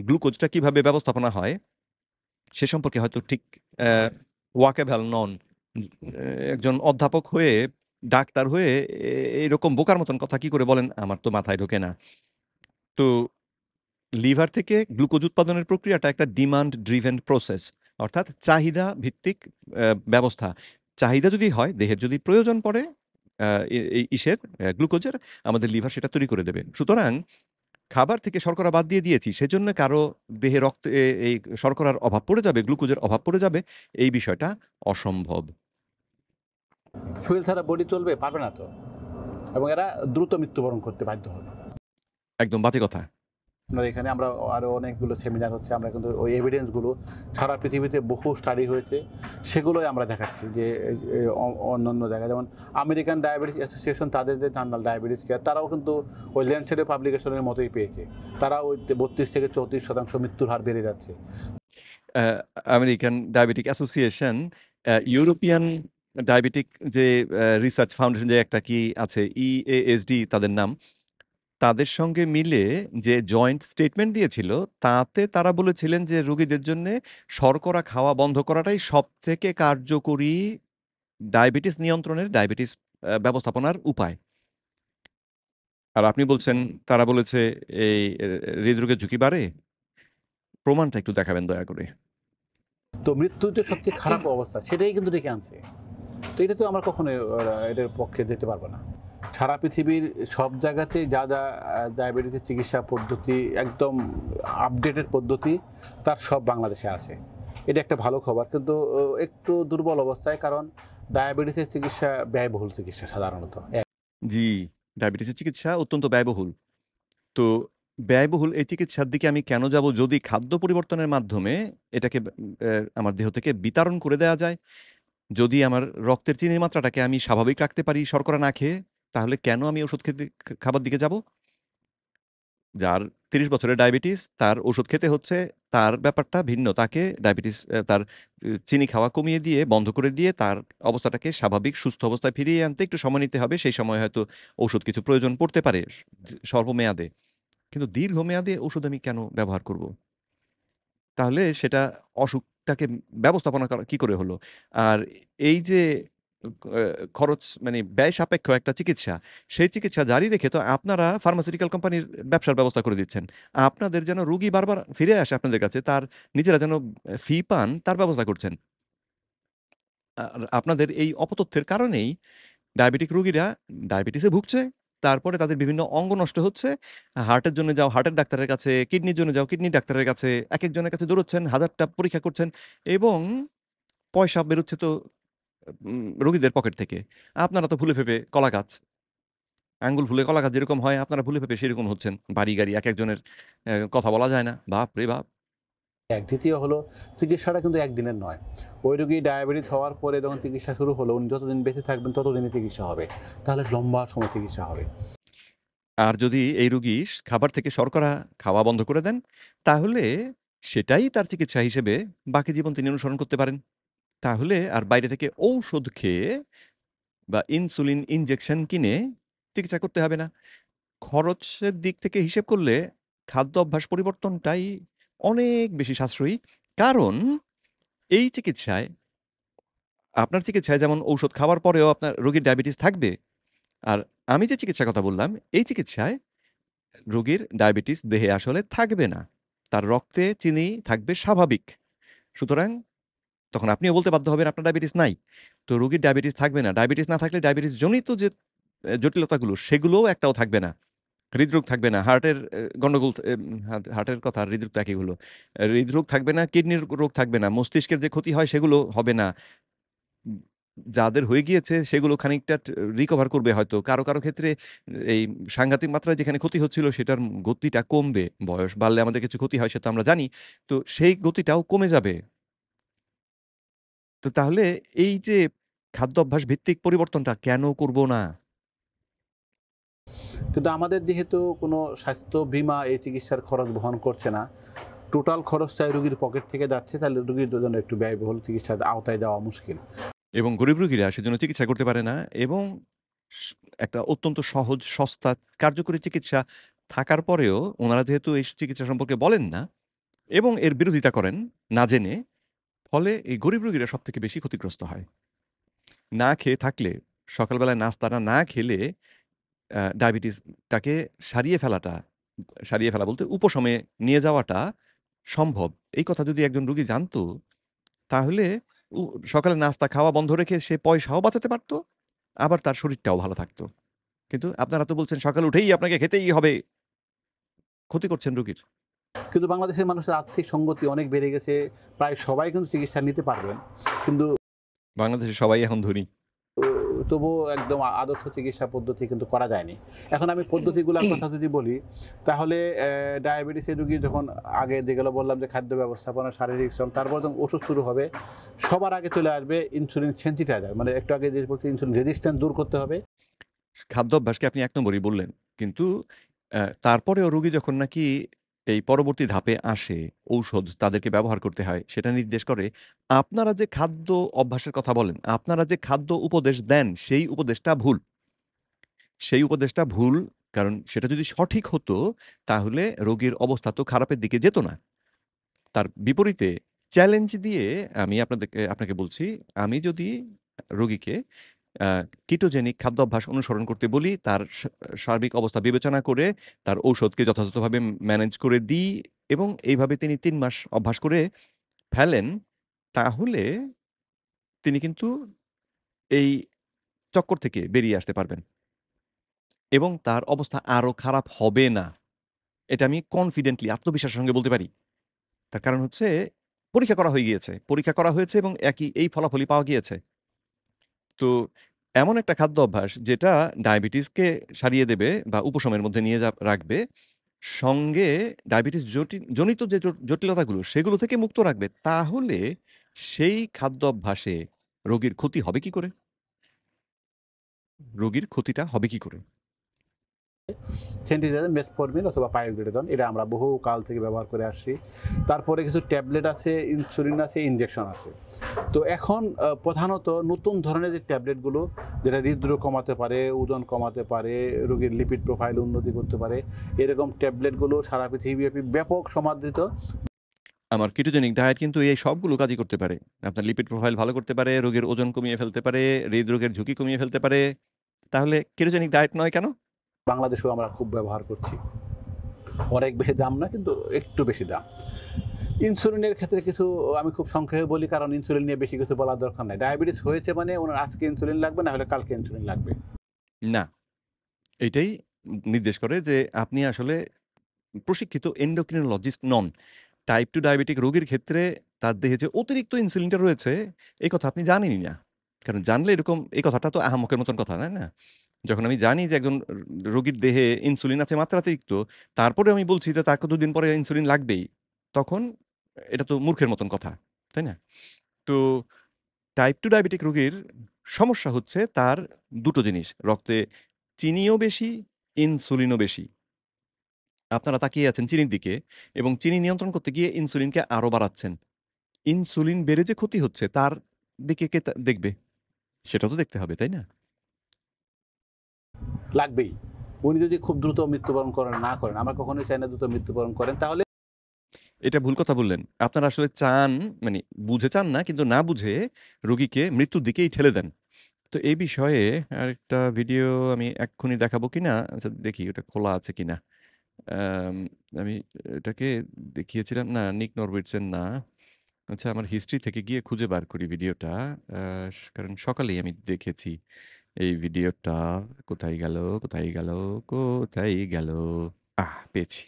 গ্লুকোজটা কিভাবে ব্যবস্থাপনা হয় সে সম্পর্কে হয়তো ঠিক অ্যা ওয়াকেবল নন। একজন অধ্যাপক হয়ে, ডাক্তার হয়ে এরকম বোকার মতন কথা কি করে বলেন আমার তো মাথায় ঢোকে না। তো লিভার থেকে গ্লুকোজ উৎপাদনের প্রক্রিয়াটা একটা ডিমান্ড ড্রিভেন প্রসেস। অর্থাৎ চাহিদা ভিত্তিক ব্যবস্থা। চাহিদা যদি হয়, দেহের যদি প্রয়োজন পড়ে আ এ এই ইসের গ্লুকোজের, আমাদের লিভার সেটা তৈরি করে দেবে। সুতরাং খাবার থেকে শর্করা বাদ দিয়ে দিয়েছি, সেজন্য কারো দেহে রক্তে এই শর্করার অভাব পড়ে যাবে, গ্লুকোজের অভাব পড়ে যাবে, এই বিষয়টা অসম্ভব। ফুয়েল ছাড়া বডি চলবে? পারবে না তো। এবং এরা দ্রুত মৃত্যুবরণ করতে বাধ্য হবে। একদম বাজে কথা। আপনার এখানে আমরা আরো অনেকগুলো সেমিনার হচ্ছে, আমরা কিন্তু ওই এভিডেন্স গুলো, সারা পৃথিবীতে বহু স্টাডি হয়েছে, সেগুলোই আমরা দেখাচ্ছি যে অন্যান্য জায়গায়, যেমন আমেরিকান ডায়াবেটিস অ্যাসোসিয়েশন, তাদের যে জার্নাল ডায়াবেটিস কেয়ার, তারাও কিন্তু ওই ল্যান্সেটের পাবলিকেশনের মতোই পেয়েছে। তারা ওই 32 থেকে 34% মৃত্যুর হার বেড়ে যাচ্ছে। A American diabetic association, European diabetic যে রিসার্চ ফাউন্ডেশন, যে একটা কি আছে EASD তাদের নাম। তাদের সঙ্গে মিলে যে জয়েন্ট স্টেটমেন্ট দিয়েছিল, তাতে তারা বলেছিলেন যে রোগীদের জন্যে শর্করা খাওয়া বন্ধ করাটাই সবথেকে কার্যকরী ডায়াবেটিস নিয়ন্ত্রণের, ডায়াবেটিস ব্যবস্থাপনার উপায়। আর আপনি বলছেন তারা বলেছে এই হৃদরোগের ঝুঁকি বাড়ে? প্রমাণটা একটু দেখাবেন দয়া করে। তো মৃত্যু যে সবচেয়ে খারাপ অবস্থা, সেটাই কিন্তু ডেকে আনছে। তো এটা তো আমরা কখনোই এটার পক্ষে যেতে পারবো না। সারা পৃথিবীর সব জায়গাতে যা যা ডায়াবেটিসের চিকিৎসা পদ্ধতি, একদম আপডেটেড পদ্ধতি, তার সব বাংলাদেশে আছে। এটা একটা ভালো খবর, কিন্তু একটু দুর্বল অবস্থায়, কারণ ডায়াবেটিসের চিকিৎসা ব্যয়বহুল চিকিৎসা সাধারণত। জি, ডায়াবেটিসের চিকিৎসা অত্যন্ত ব্যয়বহুল। তো ব্যয়বহুল এই চিকিৎসার দিকে আমি কেন যাব, যদি খাদ্য পরিবর্তনের মাধ্যমে এটাকে আমার দেহ থেকে বিতাড়ন করে দেয়া যায়? যদি আমার রক্তের চিনির মাত্রাটাকে আমি স্বাভাবিক রাখতে পারি শর্করা না খেয়ে, তাহলে কেন আমি ওষুধ খেতে খাবার দিকে যাব? যার ৩০ বছরের ডায়াবেটিস, তার ওষুধ খেতে হচ্ছে, তার ব্যাপারটা ভিন্ন। তাকে ডায়াবেটিস তার চিনি খাওয়া কমিয়ে দিয়ে, বন্ধ করে দিয়ে, তার অবস্থাটাকে স্বাভাবিক সুস্থ অবস্থায় ফিরিয়ে আনতে একটু সময় নিতে হবে। সেই সময় হয়তো ঔষধ কিছু প্রয়োজন পড়তে পারে স্বল্পমেয়াদে। কিন্তু দীর্ঘমেয়াদে ওষুধ আমি কেন ব্যবহার করব? তাহলে সেটা অসুখটাকে ব্যবস্থাপনা করা কি করে হলো? আর এই যে আ খরচ মানে ব্যয় সাপেক্ষ একটা চিকিৎসা। সেই চিকিৎসা জারি রেখে তো আপনারা ফার্মাসিউটিক্যাল কোম্পানির ব্যবসার ব্যবস্থা করে দিচ্ছেন। আপনাদের যেন রোগী বারবার ফিরে আসে আপনাদের কাছে, তার নিজেরা যেন ফি পান, তার ব্যবস্থা করছেন। আর আপনাদের এই অপতথ্যের কারণেই ডায়াবেটিক রোগীরা ডায়াবেটিসে ভুগছে। তারপরে তাদের বিভিন্ন অঙ্গ নষ্ট হচ্ছে। হার্টের জন্য যাও হার্টের ডাক্তারের কাছে, কিডনির জন্য যাও কিডনির ডাক্তারের কাছে। একেকজনের কাছে দৌড়চ্ছেন, হাজারটা পরীক্ষা করছেন এবং পয়সা বেরোচ্ছে তো রোগীদের পকেট থেকে। আপনারা তো ফুলে ফেঁপে কলা গাছ। আঙ্গুল ফুলে কলা গাছ যেরকম হয়, আপনারা ফুলে ফেঁপে সেরকম হচ্ছেন। বাড়ি গাড়ি একেকজনের কথা বলা যায় না। বাপরে বাপ! দ্বিতীয় হলো চিকিৎসাটা কিন্তু একদিনের নয়। ওই রোগী ডায়াবেটিস হওয়ার পরে যখন চিকিৎসা শুরু হলো, উনি যতদিন বেঁচে থাকবেন ততদিনই চিকিৎসা হবে। তাহলে লম্বা সময় চিকিৎসা হবে। আর যদি এই রোগী খাবার থেকে শর্করা খাওয়া বন্ধ করে দেন, তাহলে সেটাই তার চিকিৎসা হিসেবে বাকি জীবন তিনি অনুসরণ করতে পারেন। তাহলে আর বাইরে থেকে ঔষধ খেয়ে বা ইনসুলিন ইনজেকশন কিনে চিকিৎসা করতে হবে না। খরচের দিক থেকে হিসেব করলে খাদ্য অভ্যাস পরিবর্তনটাই অনেক বেশি সাশ্রয়ী। কারণ এই চিকিৎসায় আপনার চিকিৎসায় যেমন ঔষধ খাওয়ার পরেও আপনার রোগীর ডায়াবেটিস থাকবে। আর আমি যে চিকিৎসার কথা বললাম, এই চিকিৎসায় রোগীর ডায়াবেটিস দেহে আসলে থাকবে না। তার রক্তে চিনি থাকবে স্বাভাবিক। সুতরাং তখন আপনিও বলতে বাধ্য হবেন আপনার ডায়াবেটিস নাই। তো রোগীর ডায়াবেটিস থাকবে না। ডায়াবেটিস না থাকলে ডায়াবেটিস জনিত যে জটিলতাগুলো সেগুলোও একটাও থাকবে না। হৃদরোগ থাকবে না। হার্টের গন্ডগোল হার্টের কথা আর হৃদরোগ তো একই হলো। হৃদরোগ থাকবে না, কিডনির রোগ থাকবে না। মস্তিষ্কের যে ক্ষতি হয় সেগুলো হবে না। উম যাদের হয়ে গিয়েছে সেগুলো খানিকটা রিকভার করবে হয়তো। কারো ক্ষেত্রে এই সাংঘাতিক মাত্রায় যেখানে ক্ষতি হচ্ছিল সেটার গতিটা কমবে। বয়স বাড়লে আমাদের কিছু ক্ষতি হয় সেটা আমরা জানি। তো সেই গতিটাও কমে যাবে। তো তাহলে এই যে খাদ্যাভ্যাস ভিত্তিক পরিবর্তনটা কেন করব না? কিন্তু আমাদের যেহেতু কোনো স্বাস্থ্য বীমা এই চিকিৎসার খরচ বহন করছে না, টোটাল খরচটাই রোগীর পকেট থেকে যাচ্ছে, তাহলে রোগীর জন্য একটু ব্যয়বহুল চিকিৎসার আওতায় যাওয়া মুশকিল। এবং গরিব রোগীরা সেজন্য চিকিৎসা করতে পারে না এবং স একটা অত্যন্ত সহজ, সস্তা, কার্যকরী চিকিৎসা থাকার পরেও উনারা যেহেতু এই চিকিৎসা সম্পর্কে বলেন না এবং এর বিরোধিতা করেন না জেনে, ফলে এই গরিব রোগীরা সবথেকে বেশি ক্ষতিগ্রস্ত হয়। না খেয়ে থাকলে, সকালবেলায় নাস্তাটা না খেলে ডায়াবেটিসটাকে সারিয়ে ফেলা বলতে উপশমে নিয়ে যাওয়াটা সম্ভব। এই কথা যদি একজন রোগী জানতো, তাহলে উ সকালে নাস্তা খাওয়া বন্ধ রেখে সে পয়সাও বাঁচাতে পারত, আবার তার শরীরটাও ভালো থাকত। কিন্তু আপনারা তো বলছেন সকালে উঠেই আপনাকে খেতেই হবে। ক্ষতি করছেন রোগীর। কিন্তু বাংলাদেশের মানুষের আর্থিক সঙ্গতি অনেক বেড়ে গেছে। প্রায় সবাই কিন্তু চিকিৎসা নিতে পারবেন। কিন্তু বাংলাদেশে সবাই এখন ধনী। তবুও একদম আদর্শ চিকিৎসা পদ্ধতি কিন্তু করা যায়নি। এখন আমি পদ্ধতিগুলার কথা যদি বলি, তাহলে ডায়াবেটিসের রোগী যখন আগে যেগুলো বললাম যে খাদ্য ব্যবস্থাপনা, শারীরিক শ্রম, তারপর যখন ওষুধ শুরু হবে, সবার আগে চলে আসবে ইনসুলিন সেনসিটাইজার। মানে একটু আগে যে বলছি ইনসুলিন রেজিস্ট্যান্স দূর করতে হবে। খাদ্যাভ্যাসকে আপনি ১ নম্বরই বললেন। কিন্তু তারপরেও রোগী যখন নাকি এই পরবর্তী ধাপে আসে, ঔষধ তাদেরকে ব্যবহার করতে হয়, সেটা নির্দেশ করে আপনারা যে খাদ্য অভ্যাসের কথা বলেন, আপনারা যে খাদ্য উপদেশ দেন, সেই উপদেশটা ভুল। সেই উপদেশটা ভুল কারণ সেটা যদি সঠিক হতো, তাহলে রোগীর অবস্থা তো খারাপের দিকে যেত না। তার বিপরীতে চ্যালেঞ্জ দিয়ে আমি আপনাকে বলছি, আমি যদি রোগীকে আ কিটোজেনিক খাদ্যাভ্যাস অনুসরণ করতে বলি, তার সার্বিক অবস্থা বিবেচনা করে তার ঔষধকে যথাযথভাবে ম্যানেজ করে দিই এবং এইভাবে তিনি ৩ মাস অভ্যাস করে ফেলেন, তাহলে তিনি কিন্তু এই চক্কর থেকে বেরিয়ে আসতে পারবেন এবং তার অবস্থা আরো খারাপ হবে না। এটা আমি কনফিডেন্টলি আত্মবিশ্বাসের সঙ্গে বলতে পারি। তার কারণ হচ্ছে পরীক্ষা করা হয়ে গিয়েছে। পরীক্ষা করা হয়েছে এবং এই ফলাফলই পাওয়া গিয়েছে। তো এমন একটা খাদ্য অভ্যাস যেটা ডায়াবেটিসকে সারিয়ে দেবে বা উপশমের মধ্যে নিয়ে রাখবে। সঙ্গে ডায়াবেটিস জনিত যে জটিলতাগুলো সেগুলো থেকে মুক্ত রাখবে। তাহলে সেই খাদ্য অভ্যাসে রোগীর ক্ষতি হবে কি করে? রোগীর ক্ষতিটা হবে কি করে? সেন্টিজার, মেসফরমিন অথবা পায়োগ্লিডাজন, এটা আমরা বহু কাল থেকে ব্যবহার করে আসছি। তারপরে কিছু ট্যাবলেট আছে, ইনসুলিন আছে, ইনজেকশন আছে। তো এখন প্রধানত নতুন ধরনের যে ট্যাবলেটগুলো, যেটা হৃদরোগ কমাতে পারে, ওজন কমাতে পারে, রোগীর লিপিড প্রোফাইল উন্নতি করতে পারে, এরকম ট্যাবলেটগুলো সারা পৃথিবীব্যাপী ব্যাপক সমাদৃত। আমার কেটোজেনিক ডায়েট কিন্তু এই সবগুলো কাজই করতে পারে। আপনার লিপিড প্রোফাইল ভালো করতে পারে, রোগের ওজন কমিয়ে ফেলতে পারে, হৃদরোগের ঝুঁকি কমিয়ে ফেলতে পারে। তাহলে কেটোজেনিক ডায়েট নয় কেন? বাংলাদেশেও আমরা খুব ব্যবহার করছি। অনেক বেশি দাম না, কিন্তু একটু বেশি দাম। ইনসুলিনের ক্ষেত্রে কিছু আমি খুব সংক্ষেপে বলি, কারণ ইনসুলিন নিয়ে বেশি কিছু বলার দরকার নাই। ডায়াবেটিস হয়েছে মানে ওনার আজকে ইনসুলিন লাগবে, না হলে কালকে ইনসুলিন লাগবে। না। এটাই নির্দেশ করে যে আপনি আসলে প্রশিক্ষিত এন্ডোক্রিনোলজিস্ট নন। টাইপ 2 ডায়াবেটিক রোগীর ক্ষেত্রে তার দেহে যে অতিরিক্ত ইনসুলিনটা রয়েছে, এই কথা আপনি জানেনই না। কারণ জানলে এরকম এই কথাটা তো আহাম্মকের মতন কথা, তাই না? যখন আমি জানি যে একজন রোগীর দেহে ইনসুলিন আছে মাত্রাতিরিক্ত, তারপরেও আমি বলছি যে তাকে ২ দিন পরে ইনসুলিন লাগবেই। তখন এটা তো মূর্খের মতন কথা, তাই না? তো টাইপ 2 ডায়াবেটিক রোগীর সমস্যা হচ্ছে তার ২ টো জিনিস। রক্তে চিনিও বেশি, ইনসুলিনও বেশি। আপনারা তাকিয়ে আছেন চিনির দিকে এবং চিনি নিয়ন্ত্রণ করতে গিয়ে ইনসুলিনকে আরো বাড়াচ্ছেন। ইনসুলিন বেড়ে যে ক্ষতি হচ্ছে তার দিকে কে দেখবে? সেটাও তো দেখতে হবে, তাই না? লাগবেই। উনি যদি খুব দ্রুত মৃত্যুবরণ না করেন, আমরা কখনোই চাই না দ্রুত মৃত্যুবরণ করেন, তাহলে এটা ভুল কথা বললেন। আপনারা আসলে চান মানে বুঝে চান না কিন্তু না বুঝে রোগীকে মৃত্যুর দিকেই ঠেলে দেন। তো এই বিষয়ে আরেকটা ভিডিও আমি এক্ষুনি দেখাবো কিনা? আচ্ছা দেখি ওটা খোলা আছে কিনা। আম আমি এটাকে দেখিয়েছিলাম না, নিক নরউইটসের না। আচ্ছা আমার হিস্ট্রি থেকে গিয়ে খুঁজে বার করি ভিডিওটা। আ কারণ সকালেই আমি দেখেছি এই ভিডিওটা। কোথায় গেল, কোথায় গেল, কোথায় গেল? পেয়েছি।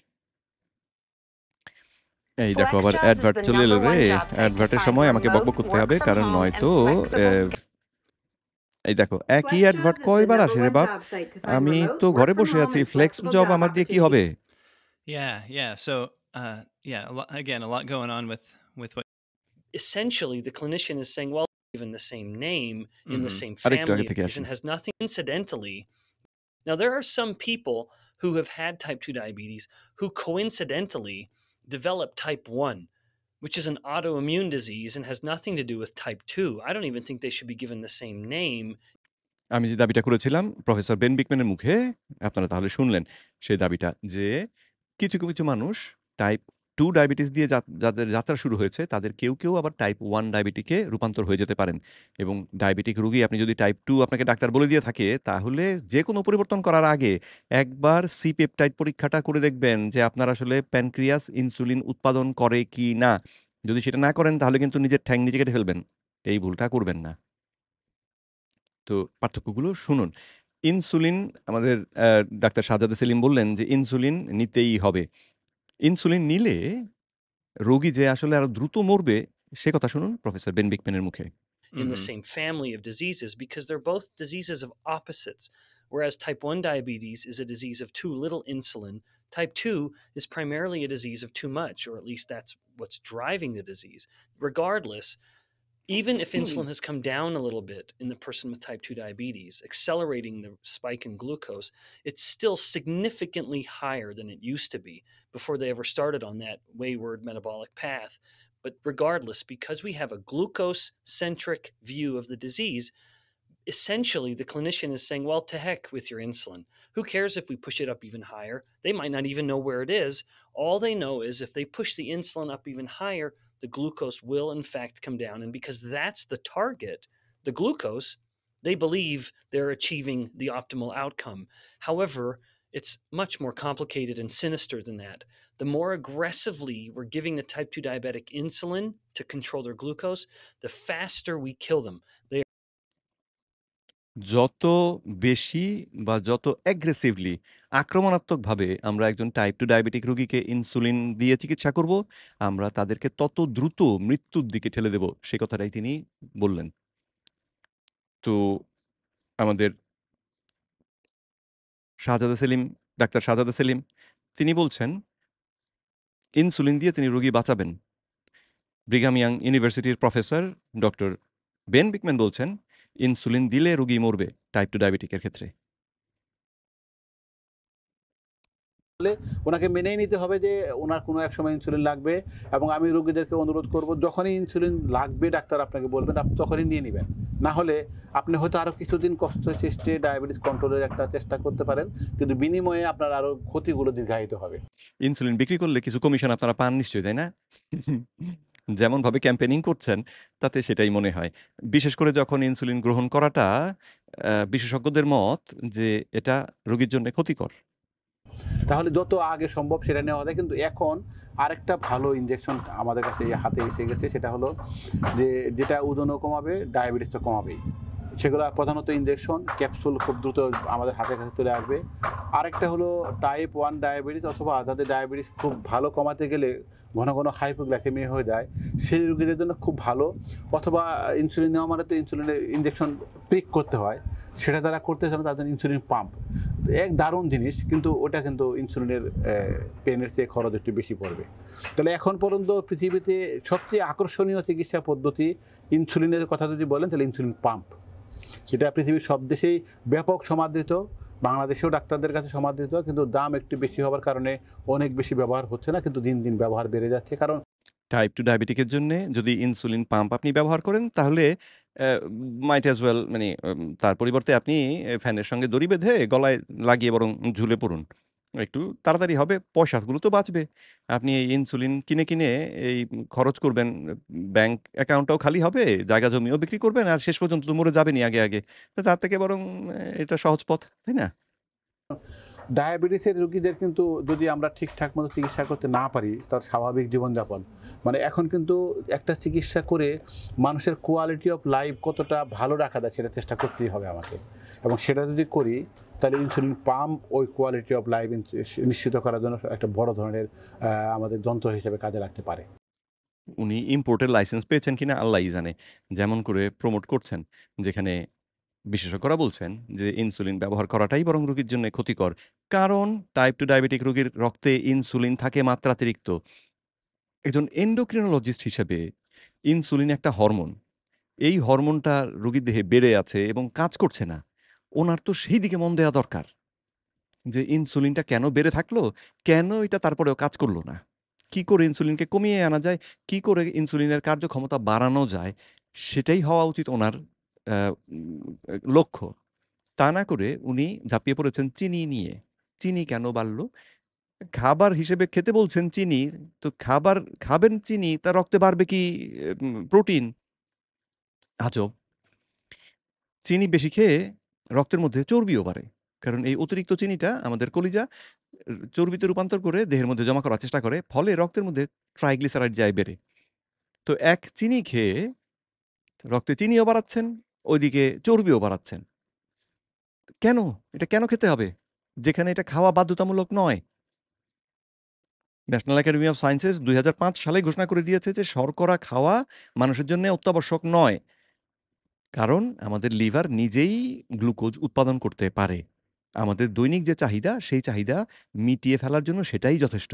এই দেখো আবার FlexJobs is অ্যাডভার্ট the চলে এলো number রে! one job site to অ্যাডভার্টের find সময় আমাকে remote, বকবক করতে work হবে from কারণ home, and নয়তো flexible এই দেখো একই অ্যাডভার্ট FlexJobs is the কয়বার number আসে রে one বাপ! job site to find আমি remote, তো work ঘরে from বসে home, আছি। and flex flexible job job আমার দিয়ে কি opportunities. হবে? Yeah. So, yeah, again, a lot going on with what. Essentially, the clinician is saying, well, given the same name in the same আরেকটু আগে family থেকে and আসি। has nothing incidentally. Now, there are some people who have had type 2 diabetes who coincidentally develop type 1, which is an autoimmune disease and has nothing to do with type 2. I don't even think they should be given the same name. আমি যে দাবিটা করেছিলাম প্রফেসর বেন বিকম্যানের মুখে আপনারা তাহলে শুনলেন সেই দাবিটা যে কিছু মানুষ টাইপ 2 ডায়াবেটিস দিয়ে যাদের যাত্রা শুরু হয়েছে তাদের কেউ আবার টাইপ 1 ডায়াবেটিকে রূপান্তর হয়ে যেতে পারেন এবং ডায়াবেটিক রোগী আপনি যদি টাইপ 2 আপনাকে ডাক্তার বলে দিয়ে থাকে তাহলে যেকোনো পরিবর্তন করার আগে একবার সি পেপটাইড পরীক্ষাটা করে দেখবেন যে আপনার আসলে প্যানক্রিয়াস ইনসুলিন উৎপাদন করে কি না। যদি সেটা না করেন তাহলে কিন্তু নিজের ঠ্যাং নিজে কেটে ফেলবেন। এই ভুলটা করবেন না। তো পার্থক্যগুলো শুনুন। ইনসুলিন আমাদের ডাক্তার শাহজাদা সেলিম বললেন যে ইনসুলিন নিতেই হবে। ইনসুলিন নিলে রোগী যে আসলে আরো দ্রুত মরবে সে কথা শুনুন প্রফেসর বেন বিকম্যানের মুখে। In the same family of diseases because they're both diseases of opposites. Whereas type 1 diabetes is a disease of too little insulin, type 2 is primarily a disease of too much, or at least that's what's driving the disease. Regardless, even if insulin has come down a little bit in the person with type 2 diabetes, accelerating the spike in glucose, it's still significantly higher than it used to be before they ever started on that wayward metabolic path. But regardless, because we have a glucose centric view of the disease, essentially the clinician is saying, well, to heck with your insulin. Who cares if we push it up even higher? They might not even know where it is. All they know is if they push the insulin up even higher, the glucose will in fact come down. And because that's the target, the glucose, they believe they're achieving the optimal outcome. However, it's much more complicated and sinister than that. The more aggressively we're giving the type 2 diabetic insulin to control their glucose, the faster we kill them. যত বেশি বা যত অ্যাগ্রেসিভলি আক্রমণাত্মকভাবে আমরা একজন টাইপ 2 ডায়াবেটিক রোগীকে ইনসুলিন দিয়ে চিকিৎসা করব, আমরা তাদেরকে তত দ্রুত মৃত্যুর দিকে ঠেলে দেব। সে কথাটাই তিনি বললেন। তো আমাদের শাহজাদা সেলিম, ডাক্তার শাহজাদা সেলিম তিনি বলছেন ইনসুলিন দিয়ে তিনি রোগী বাঁচাবেন। ব্রিঘাম ইয়াং ইউনিভার্সিটির প্রফেসর ডক্টর বেন বিকম্যান বলছেন, ইনসুলিন দিলে রোগী মরবে টাইপ 2 ডায়াবেটিকের ক্ষেত্রে। ওনাকে মেনেই নিতে হবে যে ওনার কোনো এক সময় ইনসুলিন লাগবে এবং আমি রোগীদেরকে অনুরোধ করব যখনই ইনসুলিন লাগবে ডাক্তার আপনাকে বলবেন আপনি তখনই নিয়ে নিবেন। না হলে আপনি হয়তো আরো কিছুদিন কষ্ট চেষ্টে ডায়াবেটিস কন্ট্রোলের একটা চেষ্টা করতে পারেন, কিন্তু বিনিময়ে আপনার আরো ক্ষতিগুলো দীর্ঘায়িত হবে। ইনসুলিন বিক্রি করলে কিছু কমিশন আপনারা পান নিশ্চয়ই, তাই না? যেমনভাবে ক্যাম্পেইনিং করছেন, তাতে সেটাই মনে হয়। বিশেষ করে যখন ইনসুলিন গ্রহণ করাটা বিশেষজ্ঞদের মত যে এটা রোগীর জন্যে ক্ষতিকর। তাহলে যত আগে সম্ভব সেটা নেওয়া যায়, কিন্তু এখন আরেকটা ভালো ইনজেকশন আমাদের কাছে হাতে এসে গেছে, সেটা হলো যে যেটা ওজনও কমাবে ডায়াবেটিসটা কমাবেই। সেগুলো প্রধানত ইনজেকশন, ক্যাপসুল খুব দ্রুত আমাদের হাতের কাছে চলে আসবে। আরেকটা হলো টাইপ 1 ডায়াবেটিস অথবা যাদের ডায়াবেটিস খুব ভালো কমাতে গেলে ঘন ঘন হাইপোগ্লাইসেমিয়া হয়ে যায়, সেই রোগীদের জন্য খুব ভালো। অথবা ইনসুলিন নেওয়া মানে তো ইনসুলিনের ইনজেকশন প্রিক করতে হয়, সেটা যারা করতে চান তাদের জন্য ইনসুলিন পাম্প এক দারুণ জিনিস, কিন্তু ওটা কিন্তু ইনসুলিনের পেনের চেয়ে খরচ একটু বেশি পড়বে। তাহলে এখন পর্যন্ত পৃথিবীতে সবচেয়ে আকর্ষণীয় চিকিৎসা পদ্ধতি ইনসুলিনের কথা যদি বলেন তাহলে ইনসুলিন পাম্প, যেটা পৃথিবীর সব দেশেই ব্যাপক সমাদৃত, বাংলাদেশেও ডাক্তারদের কাছে সমাদৃত, কিন্তু দাম একটু বেশি হওয়ার কারণে অনেক বেশি ব্যবহার হচ্ছে না, কিন্তু দিন দিন ব্যবহার বেড়ে যাচ্ছে। কারণ টাইপ 2 ডায়াবেটিকের জন্যে যদি ইনসুলিন পাম্প আপনি ব্যবহার করেন তাহলে মাইট অ্যাজ ওয়েল মানে তার পরিবর্তে আপনি ফ্যানের সঙ্গে দড়ি বেঁধে গলায় লাগিয়ে বরং ঝুলে পড়ুন। একটু তাড়াতাড়ি হবে, পয়সাগুলো তো বাঁচবে। আপনি এই ইনসুলিন কিনে এই খরচ করবেন, ব্যাংক অ্যাকাউন্টটাও খালি হবে, জায়গা জমিও বিক্রি করবেন আর শেষ পর্যন্ত তো মরে যাবেনই আগে। তো তার থেকে বরং এটা সহজ পথ, তাই না? ডায়াবেটিসের রোগীদের কিন্তু যদি আমরা ঠিকঠাক মতো চিকিৎসা করতে না পারি, তার স্বাভাবিক জীবনযাপন মানে এখন কিন্তু একটা চিকিৎসা করে মানুষের কোয়ালিটি অফ লাইফ কতটা ভালো রাখা যায় সেটা চেষ্টা করতেই হবে আমাকে, এবং সেটা যদি করি তাহলে ইনসুলিন পাম্প ওই কোয়ালিটি অফ লাইফ নিশ্চিত করার জন্য একটা বড় ধরনের আমাদের যন্ত্র হিসেবে কাজে লাগতে পারে। উনি ইম্পোর্টের লাইসেন্স পেয়েছেন কিনা আল্লাহই জানে। যেমন করে প্রমোট করছেন, যেখানে বিশেষজ্ঞরা বলছেন যে ইনসুলিন ব্যবহার করাটাই বরং রোগীর জন্য ক্ষতিকর। কারণ টাইপ 2 ডায়াবেটিক রোগীর রক্তে ইনসুলিন থাকে মাত্রাতিরিক্ত। একজন এন্ডোক্রিনোলজিস্ট হিসেবে ইনসুলিন একটা হরমোন। এই হরমোনটা রোগীর দেহে বেড়ে আছে এবং কাজ করছে না। ওনার তো সেই দিকে মন দেয়া দরকার। যে ইনসুলিনটা কেন বেড়ে থাকলো? কেন এটা তারপরেও কাজ করল না? কি করে ইনসুলিনকে কমিয়ে আনা যায়? কি করে ইনসুলিনের কার্যক্ষমতা বাড়ানো যায়? সেটাই হওয়া উচিত ওনার আ উম লক্ষ্য। তা না করে উনি ঝাঁপিয়ে পড়েছেন চিনি নিয়ে। চিনি কেন বাড়ল? খাবার হিসেবে খেতে বলছেন চিনি। তো খাবেন চিনি, তার রক্তে বাড়বে কি প্রোটিন? আজব! চিনি বেশি খেয়ে রক্তের মধ্যে চর্বিও বাড়ে। কারণ এই অতিরিক্ত চিনিটা আমাদের কলিজা চর্বিতে রূপান্তর করে দেহের মধ্যে জমা করার চেষ্টা করে। ফলে রক্তের মধ্যে ট্রাইগ্লিসারাইড যায় বেড়ে। তো এক চিনি খেয়ে রক্তে চিনিও বাড়াচ্ছেন, ওইদিকে চর্বিও বাড়াচ্ছেন। কেন? এটা কেন খেতে হবে? যেখানে এটা খাওয়া বাধ্যতামূলক নয়। ন্যাশনাল একাডেমি অফ সায়েন্সেস ২০০৫ সালেই ঘোষণা করে দিয়েছে যে শর্করা খাওয়া মানুষের জন্যে অত্যাবশ্যক নয়। কারণ আমাদের লিভার নিজেই গ্লুকোজ উৎপাদন করতে পারে। আমাদের দৈনিক যে চাহিদা, সেই চাহিদা মিটিয়ে ফেলার জন্য সেটাই যথেষ্ট।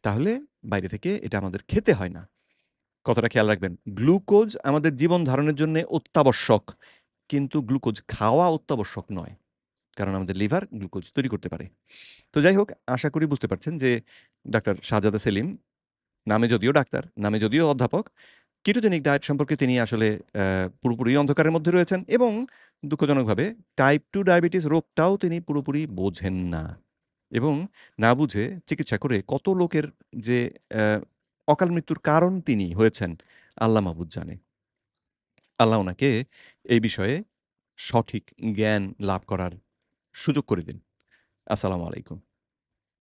তাহলে বাইরে থেকে এটা আমাদের খেতে হয় না। কথাটা খেয়াল রাখবেন। গ্লুকোজ আমাদের জীবন ধারণের জন্যে অত্যাবশ্যক। কিন্তু গ্লুকোজ খাওয়া অত্যাবশ্যক নয়। কারণ আমাদের লিভার গ্লুকোজ তৈরি করতে পারে। তো যাই হোক, আশা করি বুঝতে পারছেন যে ডাক্তার শাহজাদা সেলিম নামে যদিও ডাক্তার, নামে যদিও অধ্যাপক, কেটোজেনিক ডায়েট সম্পর্কে তিনি আসলে পুরোপুরি অন্ধকারের মধ্যে রয়েছেন এবং দুঃখজনকভাবে টাইপ 2 ডায়াবেটিস রোগটাও তিনি পুরোপুরি বোঝেন না। এবং না বুঝে চিকিৎসা করে কত লোকের যে অ্যা অকাল মৃত্যুর কারণ তিনি হয়েছেন, আল্লাহ মাবুদ জানে। আল্লাহ উনাকে এই বিষয়ে সঠিক জ্ঞান লাভ করার সুযোগ করে দিন। আসসালামু আলাইকুম।